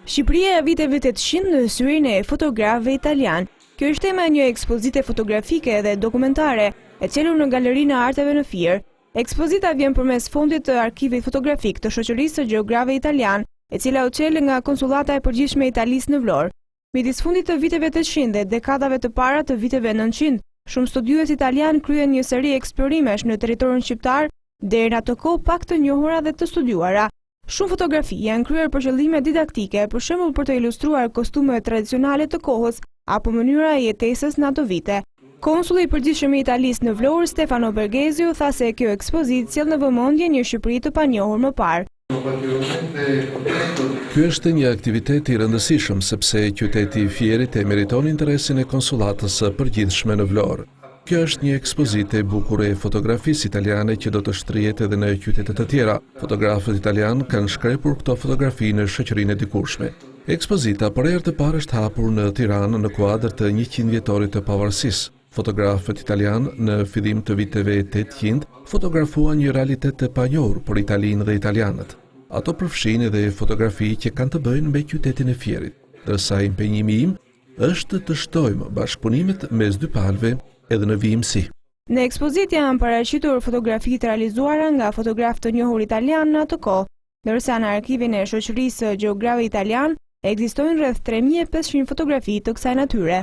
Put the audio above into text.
Shqipëria e viteve 800 në syrin e fotografëve italian. Kjo është tema e një ekspozite fotografike dhe dokumentare e celur në Galerinë e Arteve në Fier. Ekspozita vjen përmes fondit të arkivit fotografik të Shoqërisë së Gjeografëve Italian, e cila u çel nga Konsullata e Përgjithshme e Italisë në Vlorë. Midis fundit të viteve 800 dhe dekadave të para të viteve 900, shumë studiues italian kryen një seri eksplorimesh në territorin shqiptar, deri në ato kohë pak të njohura dhe të studiuara. Shumë fotografi janë kryer për qëllime didaktike, për shembull për të ilustruar kostumet tradicionale të kohës apo mënyra e jetesës në ato vite. Konsulli i përgjithshëm i Italisë në Vlorë, Stefano Berghesiu, tha se kjo ekspozitë sjell në vëmendje një Shqipëri të panjohur më parë. Ky është një aktivitet i rëndësishëm sepse qyteti i Fierit e meriton interesin e konsullatës së përgjithshme në Vlorë. Kjo është një ekspozitë e bukur e fotografisë italiane që do të shtrihet edhe në qytete të tjera. Fotografët italianë kanë shkrepur këto fotografi në shoqërinë e dikurshme. Ekspozita për herë të parë është hapur në Tiranë në kuadër të 100 vjetorit të pavarësisë. Fotografët italianë në fillim të viteve 800 fotografuan një realitet të panjohur për Italinë dhe italianët. Ato përfshin edhe fotografi që kanë të bëjnë me qytetin e Fierit, ndërsa impenjimi im është të shtojmë bashkëpunimet mes dy palëve edhe në vijimësi. Në ekspozitë janë paraqitur fotografi të realizuara nga fotograf të njohur italian në atë kohë, ndërsa në arkivin e Shoqërisë së Gjeografëve Italian ekzistojnë rreth 3500 fotografi të kësaj natyre.